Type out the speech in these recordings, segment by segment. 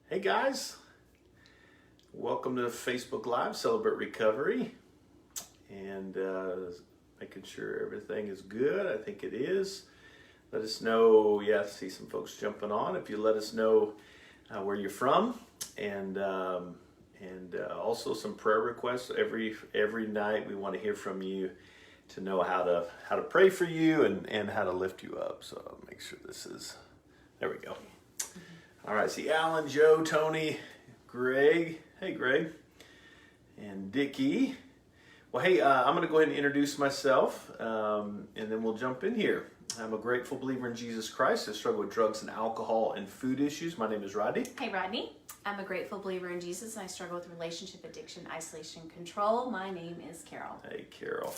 Hey guys, welcome to Facebook Live, Celebrate Recovery, and making sure everything is good. I think it is. Let us know, I see some folks jumping on. If you let us know where you're from, and also some prayer requests. Every night we want to hear from you to know how to pray for you and how to lift you up. So I'll make sure this is, there we go. All right, see Alan, Joe, Tony, Greg. Hey, Greg. And Dickie. Well, hey, I'm going to go ahead and introduce myself, and then we'll jump in here. I'm a grateful believer in Jesus Christ. I struggle with drugs and alcohol and food issues. My name is Rodney. Hey, Rodney. I'm a grateful believer in Jesus, and I struggle with relationship addiction, isolation, control. My name is Carol. Hey, Carol.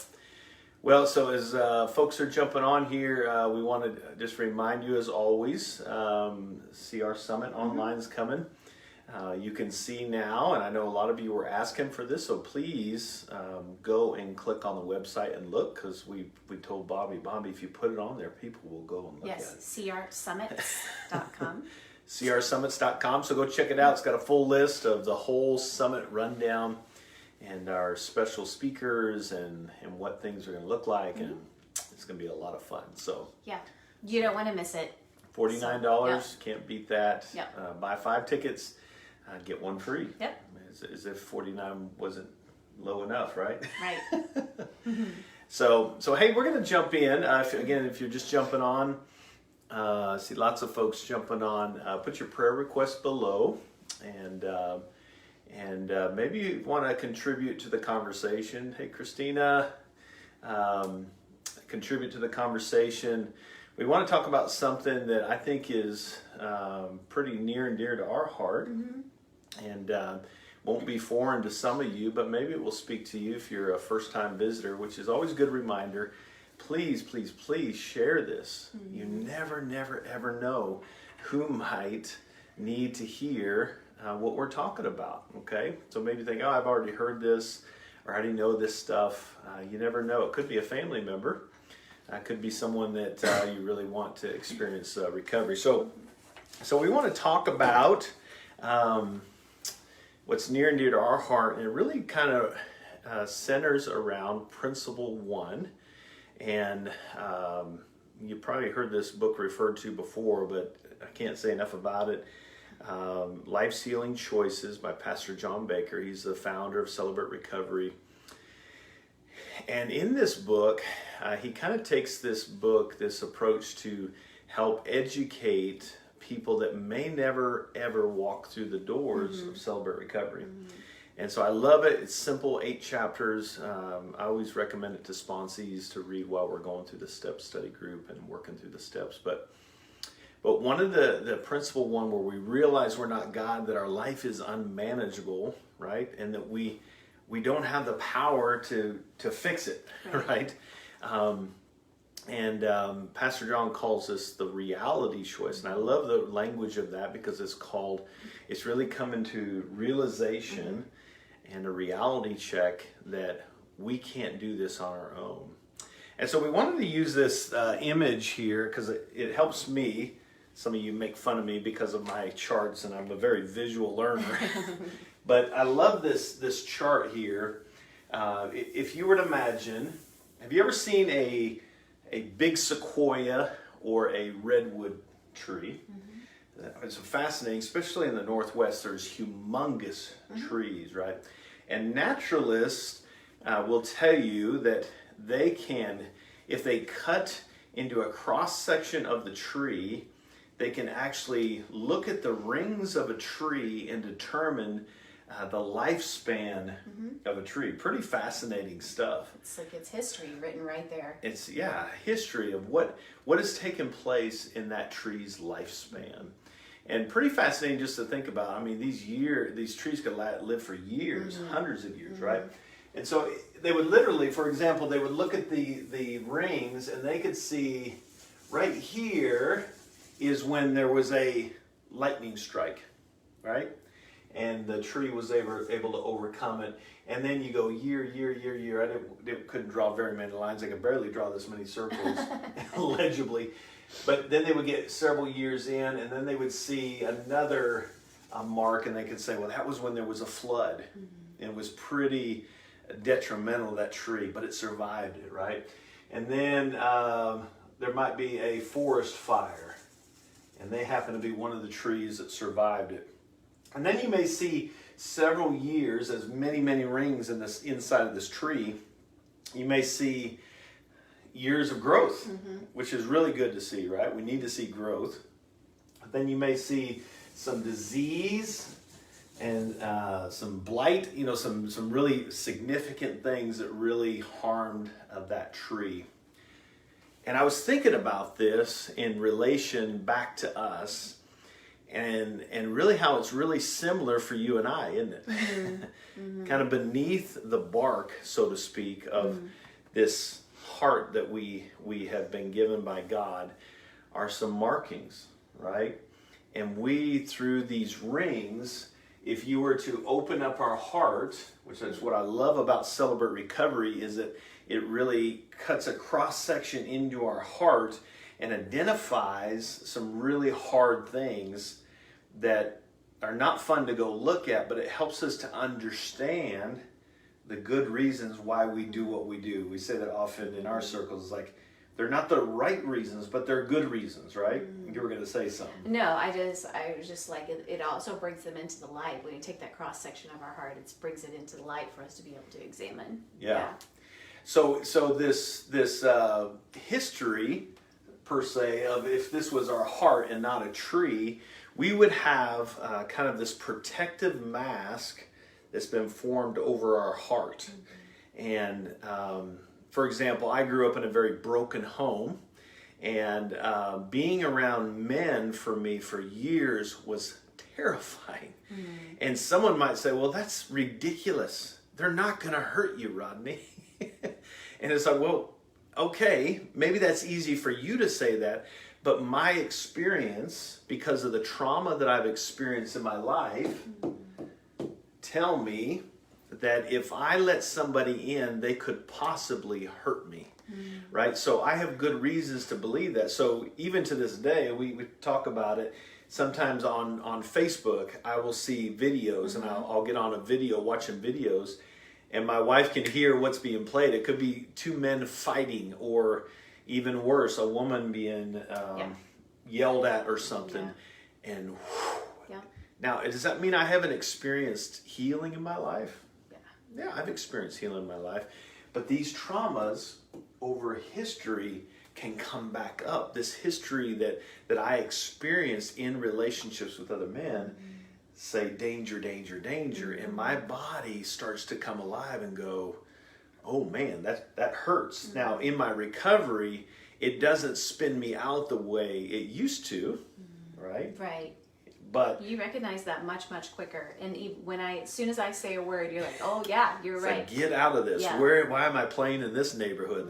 Well, so as folks are jumping on here, we want to just remind you, as always, CR Summit online is coming. You can see now, and I know a lot of you were asking for this, so please go and click on the website and look, because we told Bobby, if you put it on there, people will go and look at it. crsummits.com. crsummits.com, so go check it out. It's got a full list of the whole summit rundown, and our special speakers and what things are going to look like, and it's going to be a lot of fun. So yeah, you don't want to miss it. $49, can't beat that. Yep. Buy 5 tickets, get one free. Yep. As if 49 wasn't low enough, right? Right. So hey, we're going to jump in. If you're just jumping on, see lots of folks jumping on. Put your prayer request below, and maybe you want to contribute to the conversation. Hey, Christina, contribute to the conversation. We want to talk about something that I think is pretty near and dear to our heart, and won't be foreign to some of you, but maybe it will speak to you if you're a first-time visitor, which is always a good reminder. Please, please, please share this. You never, ever know who might need to hear what we're talking about, okay? So maybe you think, oh, I've already heard this, or I already know this stuff. You never know. It could be a family member. It could be someone that you really want to experience recovery. So we want to talk about what's near and dear to our heart, and it really kind of centers around Principle 1. And you probably heard this book referred to before, but I can't say enough about it. Life's Healing Choices by Pastor John Baker. He's the founder of Celebrate Recovery. And in this book, he kind of takes this approach to help educate people that may never ever walk through the doors of Celebrate Recovery. And so I love it. It's simple, 8 chapters. I always recommend it to sponsees to read while we're going through the step study group and working through the steps. But one of the Principle 1, where we realize we're not God, that our life is unmanageable, right? And that we don't have the power to fix it, right? Pastor John calls this the reality choice. And I love the language of that, because it's really coming to realization and a reality check that we can't do this on our own. And so we wanted to use this image here because it helps me. Some of you make fun of me because of my charts, and I'm a very visual learner. But I love this chart here. If you were to imagine, have you ever seen a big sequoia or a redwood tree? It's fascinating, especially in the Northwest. There's humongous trees, right? And naturalists will tell you that they can, if they cut into a cross section of the tree, they can actually look at the rings of a tree and determine the lifespan of a tree. Pretty fascinating stuff. It's like it's history written right there. It's history of what has taken place in that tree's lifespan. And pretty fascinating just to think about. I mean, these trees could live for years, hundreds of years, right? And so they would literally, for example, they would look at the rings, and they could see right here is when there was a lightning strike, right? And the tree was able to overcome it. And then you go year. I couldn't draw very many lines. I could barely draw this many circles legibly. But then they would get several years in, and then they would see another a mark, and they could say, well, that was when there was a flood. It was pretty detrimental, that tree, but it survived it, right? And then there might be a forest fire, and they happen to be one of the trees that survived it. And then you may see several years, as many, many rings in this inside of this tree, you may see years of growth, which is really good to see, right? We need to see growth. But then you may see some disease and some blight, some really significant things that really harmed that tree. And I was thinking about this in relation back to us, and really how it's really similar for you and I, isn't it? Kind of beneath the bark, so to speak, of this heart that we have been given by God are some markings, right? And we, through these rings, if you were to open up our heart, which is what I love about Celebrate Recovery, is that it really cuts a cross-section into our heart and identifies some really hard things that are not fun to go look at, but it helps us to understand the good reasons why we do what we do. We say that often in our circles, like, they're not the right reasons, but they're good reasons, right? You were going to say something. No, I was just like, it also brings them into the light. When you take that cross section of our heart, it brings it into the light for us to be able to examine. Yeah. So this history, per se, of if this was our heart and not a tree, we would have kind of this protective mask that's been formed over our heart. And for example, I grew up in a very broken home, and being around men for me for years was terrifying. And someone might say, well, that's ridiculous. They're not going to hurt you, Rodney. And it's like, well, okay, maybe that's easy for you to say that, but my experience, because of the trauma that I've experienced in my life, tell me that if I let somebody in, they could possibly hurt me, right? So I have good reasons to believe that. So even to this day, we talk about it. Sometimes on Facebook, I will see videos, and I'll get on a video, watching videos, and my wife can hear what's being played. It could be two men fighting, or even worse, a woman being yelled at or something. And now, does that mean I haven't experienced healing in my life? Yeah, I've experienced healing in my life. But these traumas over history can come back up. This history that I experienced in relationships with other men, say danger, danger, danger. And my body starts to come alive and go, oh man, that hurts. Now, in my recovery, it doesn't spin me out the way it used to, right? Right. But you recognize that much, much quicker. And as soon as I say a word, you're like, oh yeah, you're right. Like, get out of this. Yeah. Why am I playing in this neighborhood?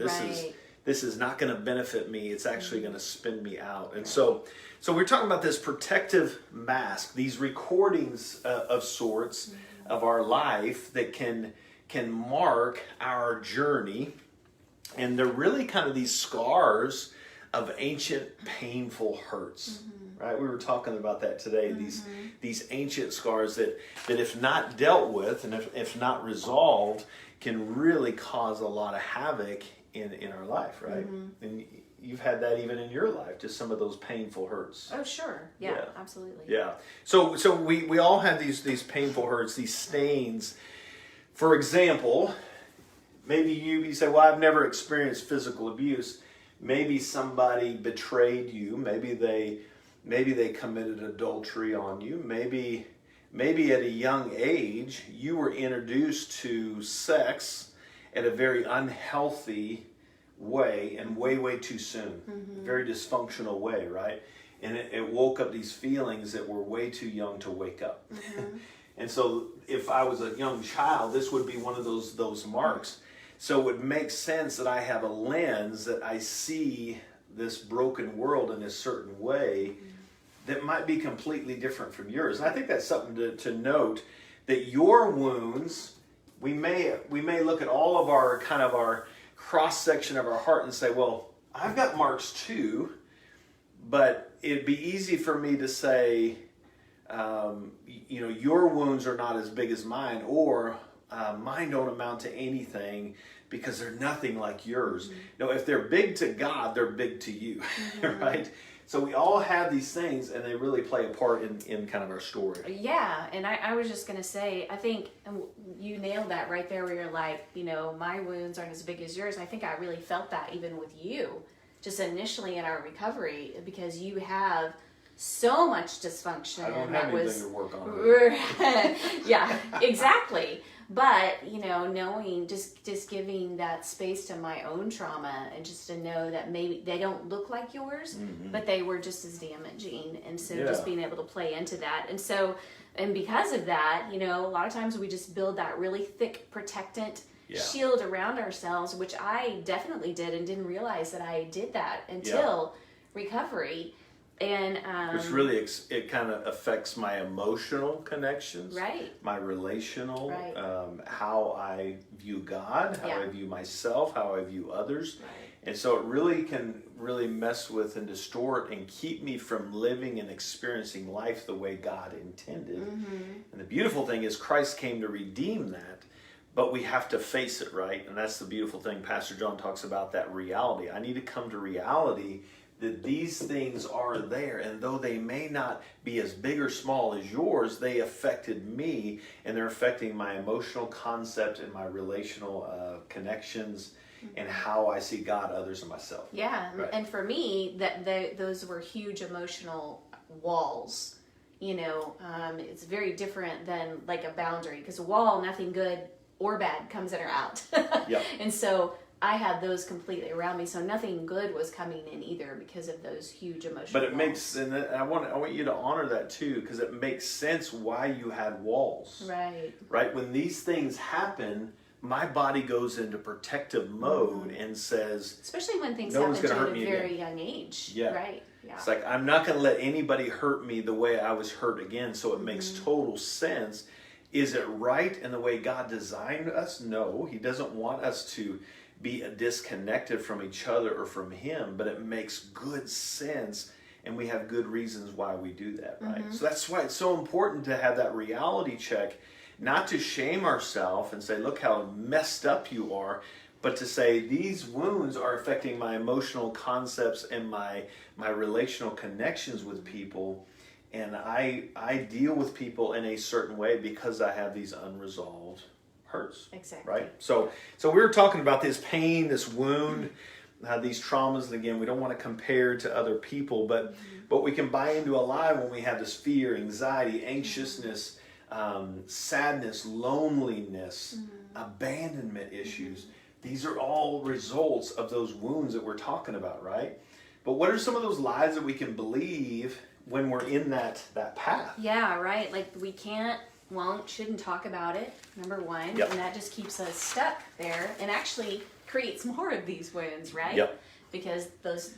This is not going to benefit me. It's actually going to spin me out. And so we're talking about this protective mask, these recordings of sorts of our life that can mark our journey. And they're really kind of these scars of ancient painful hurts. Right? We were talking about that today. These ancient scars that if not dealt with and if not resolved, can really cause a lot of havoc in our life, right? And you've had that even in your life, just some of those painful hurts. Oh, sure. Yeah. Absolutely. Yeah. So we all have these painful hurts, these stains. For example, maybe you say, well, I've never experienced physical abuse. Maybe somebody betrayed you. Maybe they committed adultery on you. Maybe at a young age, you were introduced to sex at a very unhealthy way and way too soon. A very dysfunctional way, right? And it woke up these feelings that were way too young to wake up. And so if I was a young child, this would be one of those marks. So it would make sense that I have a lens that I see this broken world in a certain way that might be completely different from yours. And I think that's something to note, that your wounds, we may look at all of our kind of our cross-section of our heart and say, well, I've got marks too, but it'd be easy for me to say, your wounds are not as big as mine, or mine don't amount to anything because they're nothing like yours. Mm-hmm. No, if they're big to God, they're big to you, Mm-hmm. right? So we all have these things, and they really play a part in kind of our story. Yeah, and I was just going to say, I think you nailed that right there where you're like, my wounds aren't as big as yours. I think I really felt that even with you, just initially in our recovery, because you have so much dysfunction. I don't that have anything to work on. Yeah, exactly. But, knowing, just giving that space to my own trauma, and just to know that maybe they don't look like yours, but they were just as damaging. And so just being able to play into that. And because of that, a lot of times we just build that really thick, protectant shield around ourselves, which I definitely did and didn't realize that I did that until recovery. And which really it kind of affects my emotional connections, right? My relational, right. How I view God, how I view myself, how I view others, right. And so it really can mess with and distort and keep me from living and experiencing life the way God intended. And the beautiful thing is Christ came to redeem that, but we have to face it, right? And that's the beautiful thing. Pastor John talks about that reality. I need to come to reality that these things are there, and though they may not be as big or small as yours, they affected me, and they're affecting my emotional concept and my relational connections, and how I see God, others, and myself. Yeah, right. And for me, those were huge emotional walls. It's very different than like a boundary, because a wall, nothing good or bad comes in or out. Yep. And so I had those completely around me, so nothing good was coming in either because of those huge emotional But it walls. makes, and I want you to honor that too, because it makes sense why you had walls. Right. Right? When these things happen, my body goes into protective mode and says, especially when things no happen at a very young age. Yeah. Right. Yeah. It's like, I'm not going to let anybody hurt me the way I was hurt again, so it makes total sense. Is it right in the way God designed us? No, He doesn't want us to be disconnected from each other or from Him, but it makes good sense, and we have good reasons why we do that, right? So that's why it's so important to have that reality check, not to shame ourselves and say, look how messed up you are, but to say these wounds are affecting my emotional concepts and my relational connections with people, and I deal with people in a certain way because I have these unresolved hurts. Exactly. Right? So we were talking about this pain, this wound, these traumas, and again, we don't want to compare to other people, but we can buy into a lie when we have this fear, anxiety, anxiousness, sadness, loneliness, abandonment issues. These are all results of those wounds that we're talking about, right? But what are some of those lies that we can believe when we're in that path? Yeah, right. Like we can't, shouldn't talk about it, number one. Yep. And that just keeps us stuck there and actually creates more of these wounds, right? Yep. Because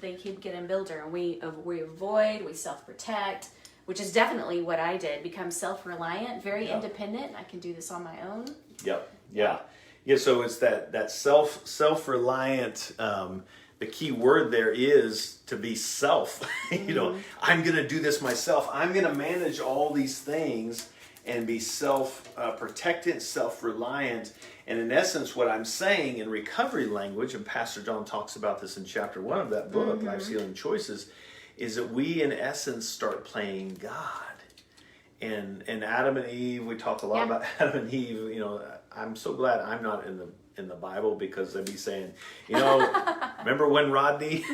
they keep getting builder, and we avoid, we self-protect, which is definitely what I did. Become self-reliant, very independent. I can do this on my own. Yep. Yeah. Yeah. So it's that self-reliant. The key word there is to be self. I'm going to do this myself. I'm going to manage all these things and be self-protectant, self-reliant. And in essence, what I'm saying in recovery language, and Pastor John talks about this in chapter 1 of that book, Life's Healing Choices, is that we, in essence, start playing God. And Adam and Eve, we talk a lot about Adam and Eve. I'm so glad I'm not in the Bible, because they'd be saying, remember when Rodney?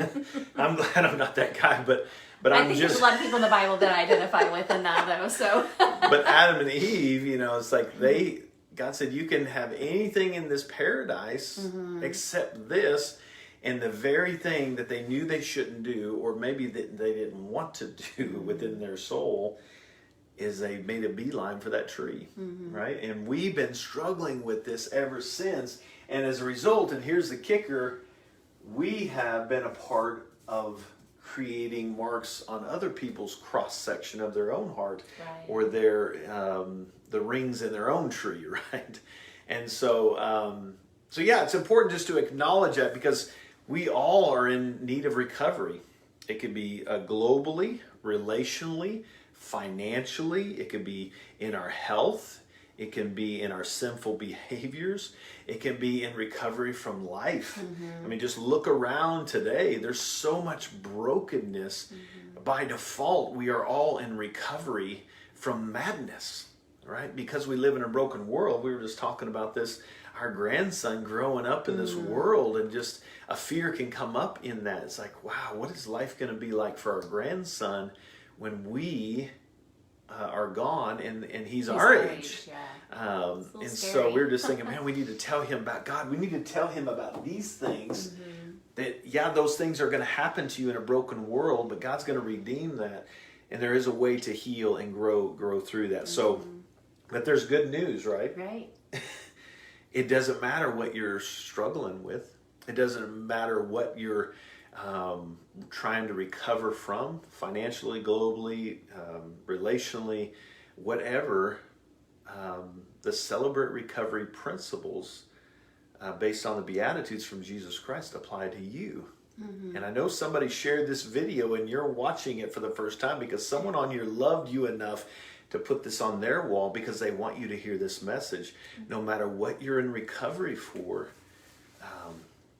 I'm glad I'm not that guy, but I think there's a lot of people in the Bible that I identify with in that, though. So, but Adam and Eve, it's like God said, you can have anything in this paradise except this, and the very thing that they knew they shouldn't do, or maybe that they didn't want to do within their soul, is they made a beeline for that tree, right? And we've been struggling with this ever since. And as a result, and here's the kicker, we have been a part of creating marks on other people's cross-section of their own heart, or their the rings in their own tree, right? And so yeah, it's important just to acknowledge that, because we all are in need of recovery. It could be globally, relationally, financially, it could be in our health, it can be in our sinful behaviors, it can be in recovery from life. I mean, just look around today. There's so much brokenness. By default, we are all in recovery from madness, right? Because we live in a broken world. We were just talking about this, our grandson growing up in this world, and just a fear can come up in that. It's like, wow, what is life going to be like for our grandson when we are gone and he's our age? And so we were just thinking, man, we need to tell him about God. We need to tell him about these things. That, yeah, those things are going to happen to you in a broken world, but God's going to redeem that. And there is a way to heal and grow through that. So, but there's good news, right? Right. It doesn't matter what you're struggling with. It doesn't matter what you're trying to recover from, financially, globally, relationally, whatever. The Celebrate Recovery principles based on the Beatitudes from Jesus Christ apply to you. And I know somebody shared this video and you're watching it for the first time because someone on here loved you enough to put this on their wall because they want you to hear this message. No matter what you're in recovery for,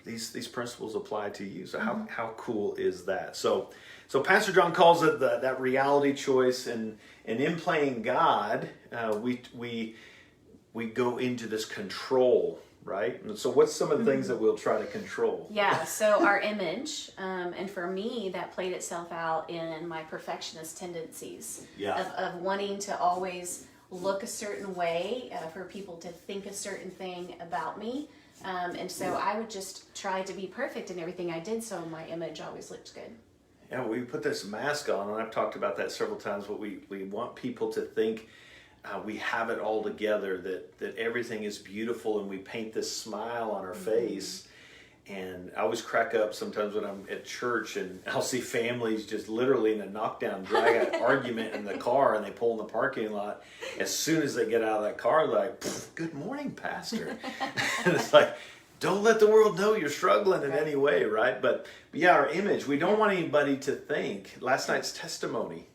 these principles apply to you. So how cool is that? So Pastor John calls it that reality choice, and in playing God, we go into this control, right? And so what's some of the things that we'll try to control? Yeah, so our image, and for me, that played itself out in my perfectionist tendencies of wanting to always look a certain way, for people to think a certain thing about me. And so I would just try to be perfect in everything I did, so my image always looked good. Yeah, we put this mask on, and I've talked about that several times, but we want people to think we have it all together, that everything is beautiful, and we paint this smile on our face. And I always crack up sometimes when I'm at church and I'll see families just literally in a knockdown, drag out argument in the car, and they pull in the parking lot. As soon as they get out of that car, they're like, "Good morning, Pastor." And it's like, don't let the world know you're struggling in any way, right? But yeah, our image, we don't want anybody to think. Last night's testimony,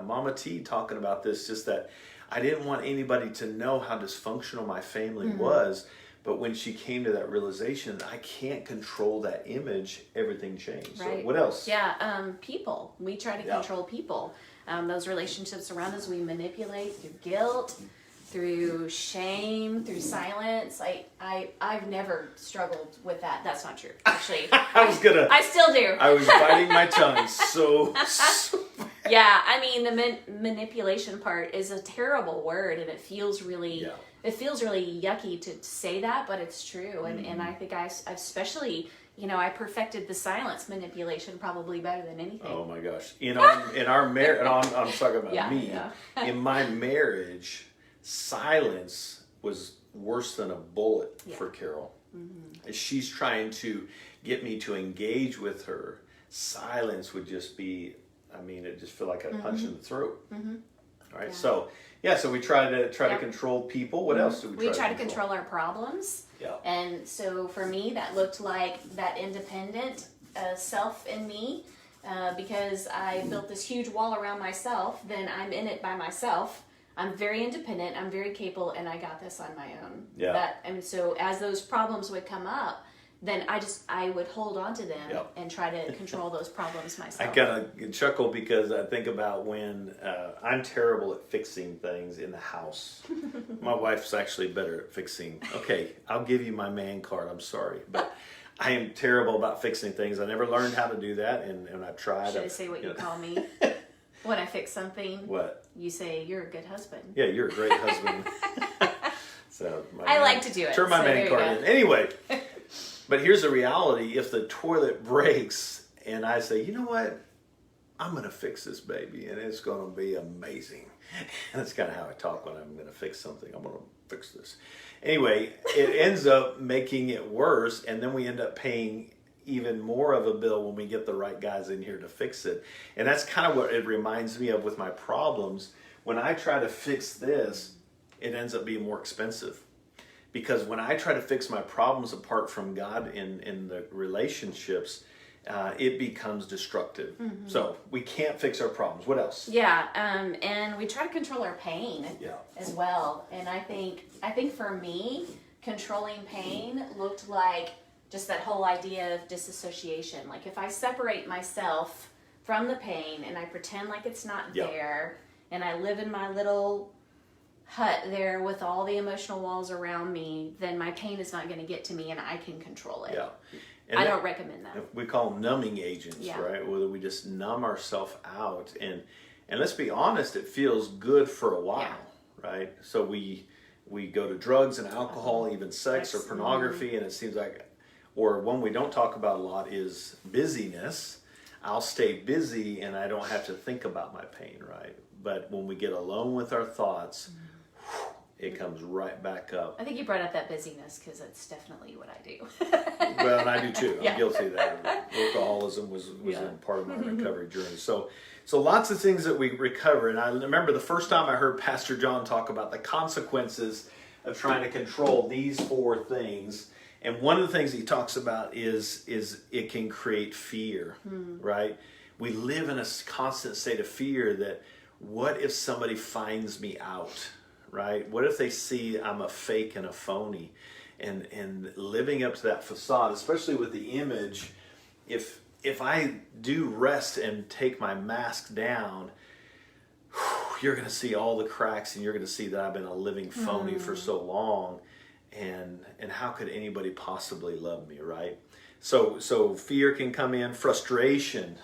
Mama T talking about this, just that I didn't want anybody to know how dysfunctional my family was. But when she came to that realization, I can't control that image, everything changed. Right. So what else? Yeah, people. We try to control people. Those relationships around us, we manipulate through guilt, through shame, through silence. I've never struggled with that. That's not true, actually. I still do. I was biting my tongue so Yeah, I mean, the manipulation part is a terrible word, and it feels really yucky to say that, but it's true. And I think I especially, I perfected the silence manipulation probably better than anything. Oh my gosh. In our marriage, and I'm talking about me. Yeah. In my marriage, silence was worse than a bullet for Carol. She's trying to get me to engage with her. Silence would just be, it just feel like a punch in the throat. All right. Yeah. So we try to control people. What else do we try to control? We try to control our problems. Yeah. And so for me, that looked like that independent self in me, because I built this huge wall around myself. Then I'm in it by myself. I'm very independent. I'm very capable, and I got this on my own. Yeah. So as those problems would come up, then I would hold on to them and try to control those problems myself. I kind of chuckle because I think about when I'm terrible at fixing things in the house. My wife's actually better at fixing. Okay, I'll give you my man card. I'm sorry, but I am terrible about fixing things. I never learned how to do that, and I've tried. Should I say what you call me when I fix something? What? You say you're a good husband. Yeah, you're a great husband. So I like to do it. Turn my man card in. Anyway. But here's the reality. If the toilet breaks and I say, you know what? I'm going to fix this baby and it's going to be amazing. And that's kind of how I talk when I'm going to fix something. I'm going to fix this. Anyway, it ends up making it worse, and then we end up paying even more of a bill when we get the right guys in here to fix it. And that's kind of what it reminds me of with my problems. When I try to fix this, it ends up being more expensive. Because when I try to fix my problems apart from God in the relationships, it becomes destructive. So we can't fix our problems. What else? Yeah, and we try to control our pain Yeah. as well. And I think for me, controlling pain looked like just that whole idea of disassociation. Like if I separate myself from the pain and I pretend like it's not there, and I live in my little hut there with all the emotional walls around me, then my pain is not going to get to me and I can control it. Yeah. And I don't recommend that. We call them numbing agents, right? Whether we just numb ourselves out, and let's be honest, it feels good for a while, right? So we go to drugs and alcohol, even sex or pornography, and it seems like, or one we don't talk about a lot is busyness. I'll stay busy and I don't have to think about my pain, right? But when we get alone with our thoughts, it comes right back up. I think you brought up that busyness because that's definitely what I do. Well, and I do too. I'm guilty of that. Workaholism was a part of my recovery journey. So lots of things that we recover. And I remember the first time I heard Pastor John talk about the consequences of trying to control these 4 things. And one of the things he talks about is it can create fear, right? We live in a constant state of fear that what if somebody finds me out, right? What if they see I'm a fake and a phony? And living up to that facade, especially with the image, if I do rest and take my mask down, you're going to see all the cracks and you're going to see that I've been a living phony for so long. And how could anybody possibly love me, right? So fear can come in, frustration.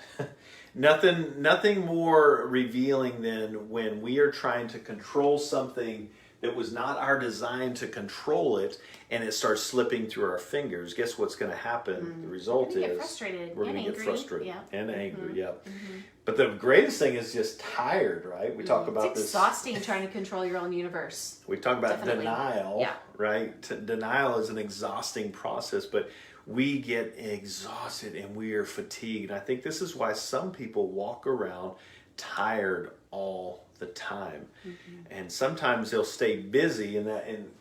Nothing more revealing than when we are trying to control something that was not our design to control it, and it starts slipping through our fingers. Guess what's going to happen? The result is we're going to get frustrated and angry. But the greatest thing is just tired, right? We talk about it's exhausting trying to control your own universe. We talk about denial, right? Denial is an exhausting process, but we get exhausted and we are fatigued. And I think this is why some people walk around tired all the time. And sometimes they'll stay busy in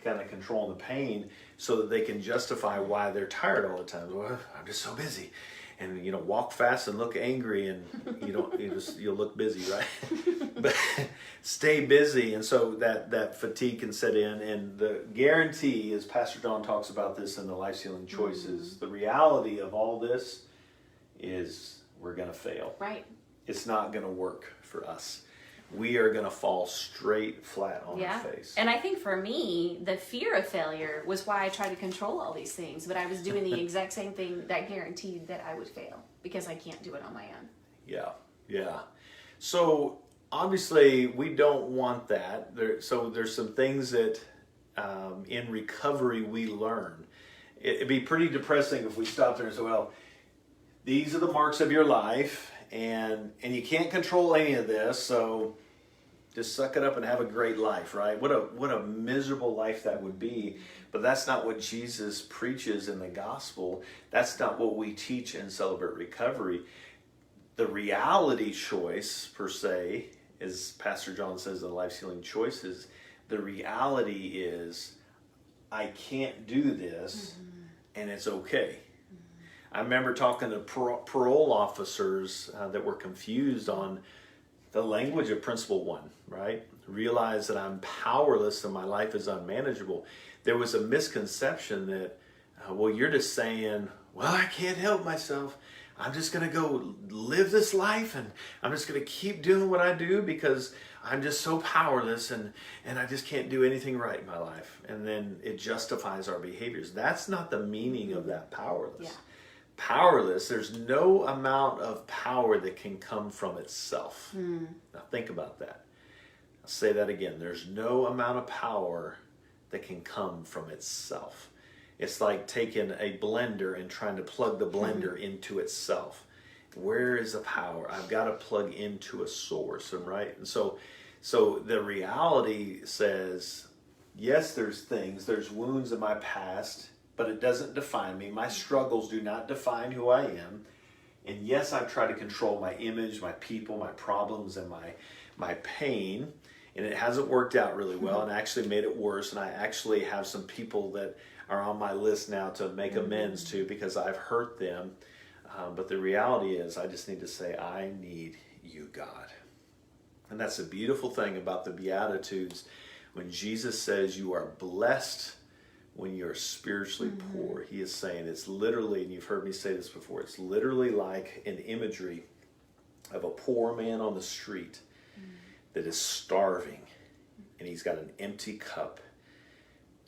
kind of controlling the pain so that they can justify why they're tired all the time. Well, I'm just so busy. And walk fast and look angry, and you'll look busy, right? But stay busy, and so that fatigue can set in. And the guarantee, as Pastor John talks about this in the Life Sealing Choices, the reality of all this is we're going to fail. Right. It's not going to work for us. We are going to fall straight flat on our face. And I think for me, the fear of failure was why I tried to control all these things. But I was doing the exact same thing that guaranteed that I would fail because I can't do it on my own. Yeah. So obviously we don't want that. So there's some things that in recovery we learn. It'd be pretty depressing if we stopped there and said, well, these are the marks of your life. And you can't control any of this, so just suck it up and have a great life, right? What a miserable life that would be. But that's not what Jesus preaches in the gospel. That's not what we teach in Celebrate Recovery. The reality choice, per se, as Pastor John says in Life Sealing Choices, the reality is I can't do this, and it's okay. I remember talking to parole officers that were confused on the language of Principle 1, right? Realize that I'm powerless and my life is unmanageable. There was a misconception that, well, you're just saying, well, I can't help myself. I'm just going to go live this life and I'm just going to keep doing what I do because I'm just so powerless and I just can't do anything right in my life. And then it justifies our behaviors. That's not the meaning of that powerless. Yeah. Powerless, there's no amount of power that can come from itself. Now think about that. I'll say that again. There's no amount of power that can come from itself. It's like taking a blender and trying to plug the blender into itself. Where is the power? I've got to plug into a source, right? And so the reality says, yes, there's wounds in my past, but it doesn't define me. My struggles do not define who I am. And yes, I've tried to control my image, my people, my problems, and my pain. And it hasn't worked out really well and actually made it worse. And I actually have some people that are on my list now to make amends to because I've hurt them. But the reality is, I just need to say, I need you, God. And that's the beautiful thing about the Beatitudes. When Jesus says you are blessed when you're spiritually poor, he is saying it's literally, and you've heard me say this before, it's literally like an imagery of a poor man on the street that is starving, and he's got an empty cup.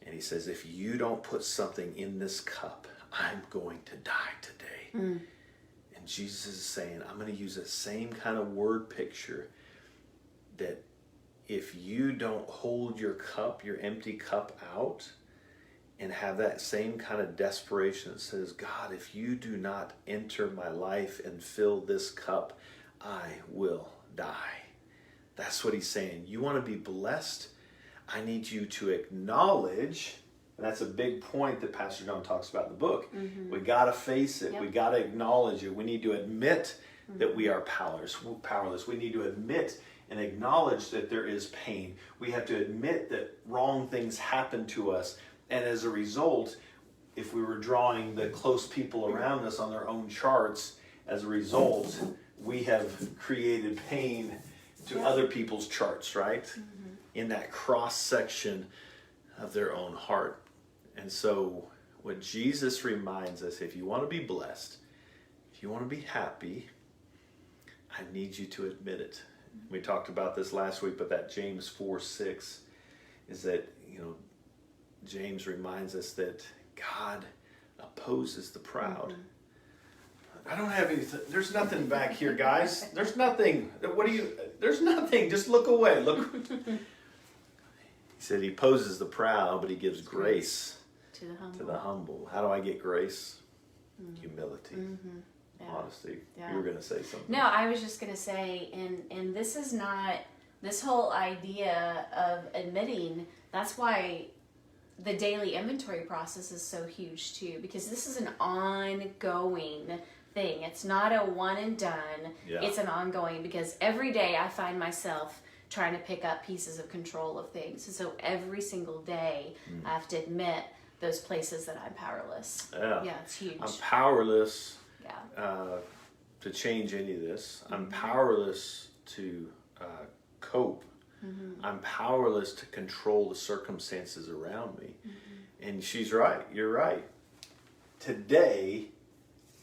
And he says, if you don't put something in this cup, I'm going to die today. And Jesus is saying, I'm going to use the same kind of word picture, that if you don't hold your cup, your empty cup out, and have that same kind of desperation that says, God, if you do not enter my life and fill this cup, I will die. That's what he's saying. You want to be blessed? I need you to acknowledge, and that's a big point that Pastor John talks about in the book. We got to face it. We got to acknowledge it. We need to admit that we are powerless. We need to admit and acknowledge that there is pain. We have to admit that wrong things happen to us. And as a result, if we were drawing the close people around us on their own charts, as a result, we have created pain to other people's charts, right? In that cross section of their own heart. And so what Jesus reminds us, if you want to be blessed, if you want to be happy, I need you to admit it. We talked about this last week, but that James 4:6 is that, James reminds us that God opposes the proud. I don't have anything. There's nothing back here, guys. There's nothing. There's nothing. Just look away. Look. He said he opposes the proud, but he gives grace to the humble. How do I get grace? Humility. Honesty. You were going to say something. No, I was just going to say, and this is not, this whole idea of admitting, that's why the daily inventory process is so huge too, because this is an ongoing thing. It's not a one and done. It's an ongoing, because every day I find myself trying to pick up pieces of control of things. And so every single day I have to admit those places that I'm powerless. Yeah, it's huge. I'm powerless to change any of this. I'm powerless to cope. I'm powerless to control the circumstances around me. And she's right. You're right. Today,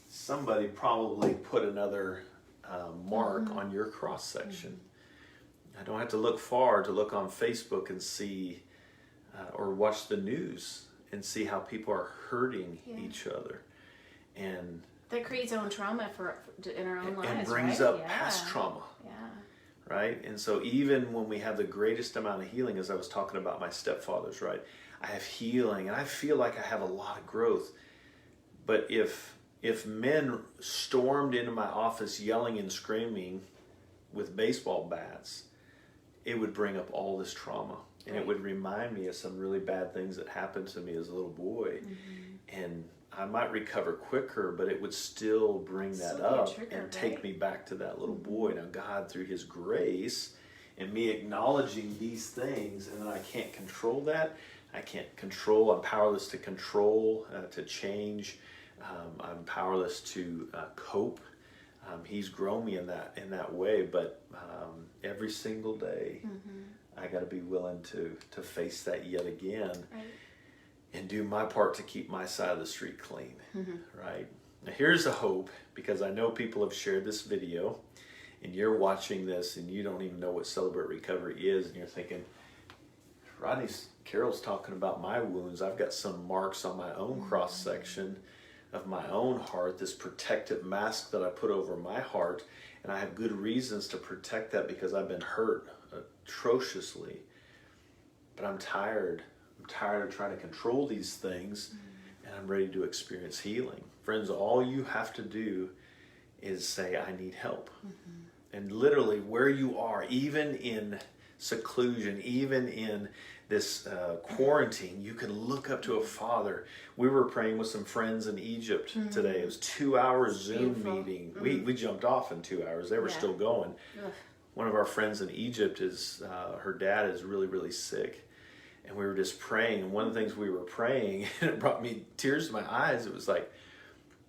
somebody probably put another mark on your cross section. I don't have to look far to look on Facebook and see or watch the news and see how people are hurting each other. And that creates own trauma in our own lives, and brings up past trauma. Right? And so even when we have the greatest amount of healing, as I was talking about my stepfathers, right? I have healing and I feel like I have a lot of growth. But if men stormed into my office yelling and screaming with baseball bats, it would bring up all this trauma. And it would remind me of some really bad things that happened to me as a little boy. And I might recover quicker, but it would still bring that up and take me back to that little boy. Now, God, through His grace and me acknowledging these things, and then I can't control that. I'm powerless to control, to change. I'm powerless to cope. He's grown me in that way, but every single day, I got to be willing to face that yet again. And do my part to keep my side of the street clean, right? Now here's a hope, because I know people have shared this video, and you're watching this, and you don't even know what Celebrate Recovery is, and you're thinking, Carol's talking about my wounds. I've got some marks on my own cross-section of my own heart, this protective mask that I put over my heart, and I have good reasons to protect that because I've been hurt atrociously. But I'm tired. I'm tired of trying to control these things, and I'm ready to experience healing. Friends, all you have to do is say, I need help. And literally where you are, even in seclusion, even in this quarantine, you can look up to a Father. We were praying with some friends in Egypt today. It was 2 hour Zoom meeting. We jumped off in 2 hours. They were still going. One of our friends in Egypt, her dad is really, really sick. And we were just praying. And one of the things we were praying, and it brought me tears to my eyes, it was like,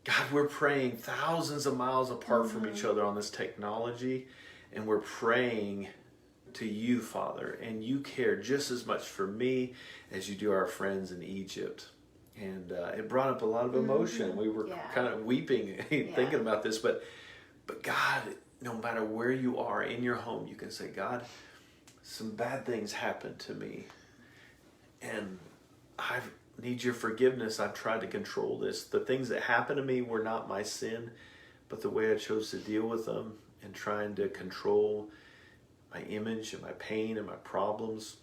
God, we're praying thousands of miles apart from each other on this technology, and we're praying to you, Father, and you care just as much for me as you do our friends in Egypt. And it brought up a lot of emotion. We were kind of weeping thinking about this, but God, no matter where you are in your home, you can say, God, some bad things happened to me, and I need your forgiveness. I've tried to control this. The things that happened to me were not my sin, but the way I chose to deal with them and trying to control my image and my pain and my problems,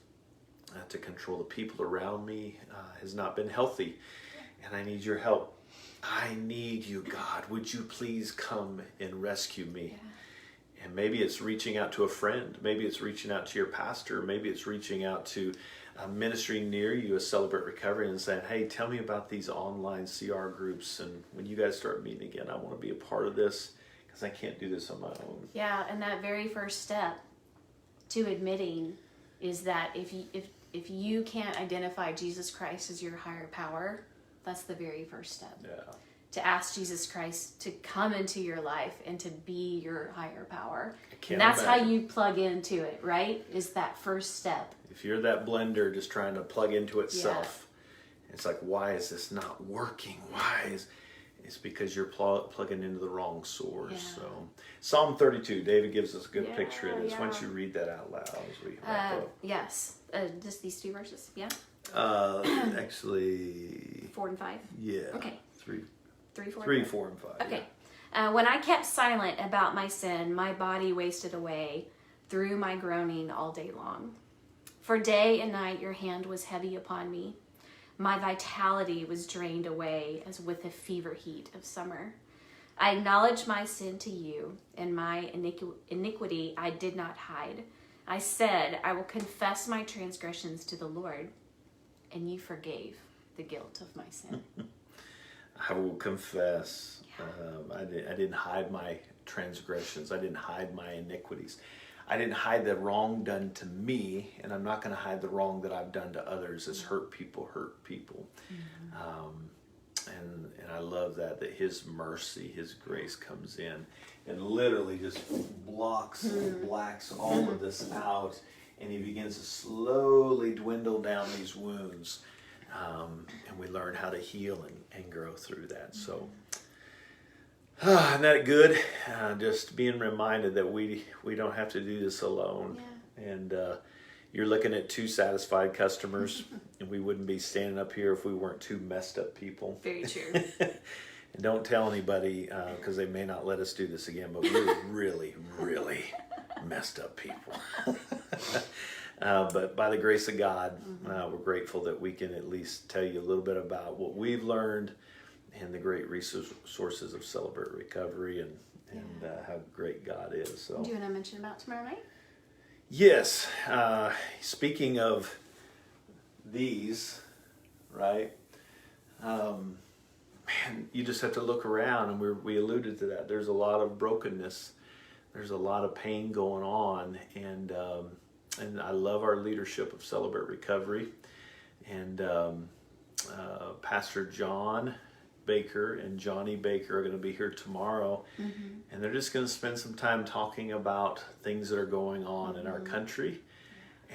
to control the people around me, has not been healthy. And I need your help. I need you, God. Would you please come and rescue me? Yeah. And maybe it's reaching out to a friend. Maybe it's reaching out to your pastor. Maybe it's reaching out to a ministry near you, a Celebrate Recovery, and saying, hey, tell me about these online CR groups. And when you guys start meeting again, I want to be a part of this because I can't do this on my own. Yeah, and that very first step to admitting is that if you can't identify Jesus Christ as your higher power, that's the very first step. Yeah. To ask Jesus Christ to come into your life and to be your higher power. And that's how you plug into it, right? Is that first step. If you're that blender just trying to plug into itself, it's like, why is this not working? It's because you're plugging into the wrong source. Yeah. So Psalm 32, David gives us a good picture of this. Why don't you read that out loud as we wrap up? Yes. Just these two verses, yeah? Actually... 4 and 5? Yeah. Okay. 3, 4, and 5. Okay. Yeah. When I kept silent about my sin, my body wasted away through my groaning all day long. For day and night your hand was heavy upon me. My vitality was drained away as with the fever heat of summer. I acknowledged my sin to you, and my iniquity I did not hide. I said, I will confess my transgressions to the Lord, and you forgave the guilt of my sin. I will confess. I didn't hide my transgressions. I didn't hide my iniquities. I didn't hide the wrong done to me, and I'm not going to hide the wrong that I've done to others. As hurt people. And I love that his mercy, his grace comes in and literally just blacks all of this out, and he begins to slowly dwindle down these wounds, and we learn how to heal and grow through that. So isn't that good? Just being reminded that we don't have to do this alone. Yeah. And you're looking at 2 satisfied customers, and we wouldn't be standing up here if we weren't 2 messed up people. Very true. And don't tell anybody, because they may not let us do this again, but we're really, really messed up people. But by the grace of God, we're grateful that we can at least tell you a little bit about what we've learned and the great resources of Celebrate Recovery and how great God is. So, do you want to mention about tomorrow night? Yes. Speaking of these, right? Man, you just have to look around, and we alluded to that. There's a lot of brokenness. There's a lot of pain going on, and I love our leadership of Celebrate Recovery, and Pastor John Baker and Johnny Baker are going to be here tomorrow, and they're just going to spend some time talking about things that are going on in our country.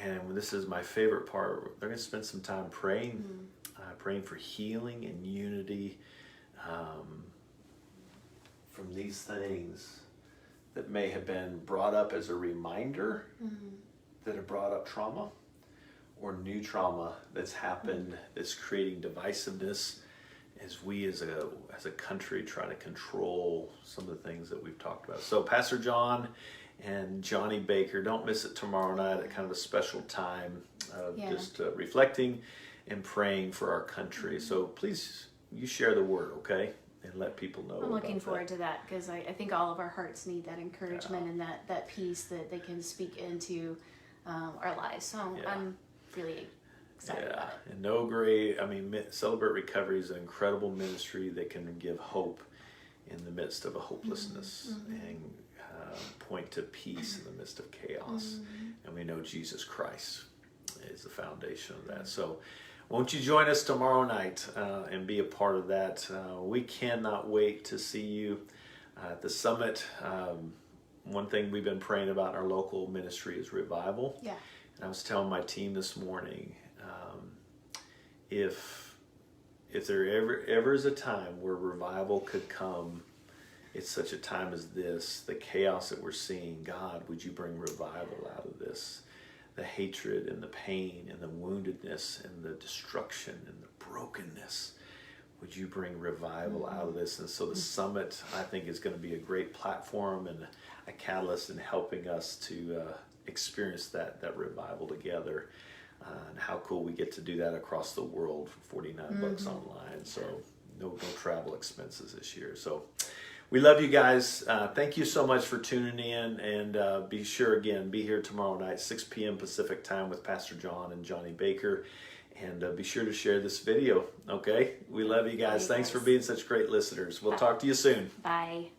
And this is my favorite part. They're going to spend some time praying, praying for healing and unity from these things that may have been brought up as a reminder that have brought up trauma, or new trauma that's happened that's creating divisiveness as we as a country try to control some of the things that we've talked about. So Pastor John and Johnny Baker, don't miss it tomorrow night at kind of a special time of just reflecting and praying for our country. So please, you share the word, okay? And let people know. I'm looking forward to that, because I think all of our hearts need that encouragement and that peace that they can speak into our lives. So I'm really excited about it. And Celebrate Recovery is an incredible ministry that can give hope in the midst of a hopelessness and point to peace in the midst of chaos. And we know Jesus Christ is the foundation of that. So won't you join us tomorrow night and be a part of that? We cannot wait to see you at the summit. One thing we've been praying about in our local ministry is revival. Yeah. And I was telling my team this morning, if there ever is a time where revival could come, it's such a time as this. The chaos that we're seeing, God, would you bring revival out of this? The hatred and the pain and the woundedness and the destruction and the brokenness. Would you bring revival out of this? And so the summit, I think, is going to be a great platform and a catalyst in helping us to experience that revival together. And how cool we get to do that across the world for $49 online. So no travel expenses this year. So we love you guys. Thank you so much for tuning in. And be sure, again, be here tomorrow night, 6 p.m. Pacific time with Pastor John and Johnny Baker. And be sure to share this video, okay? We love you guys. Thanks for being such great listeners. We'll talk to you soon. Bye.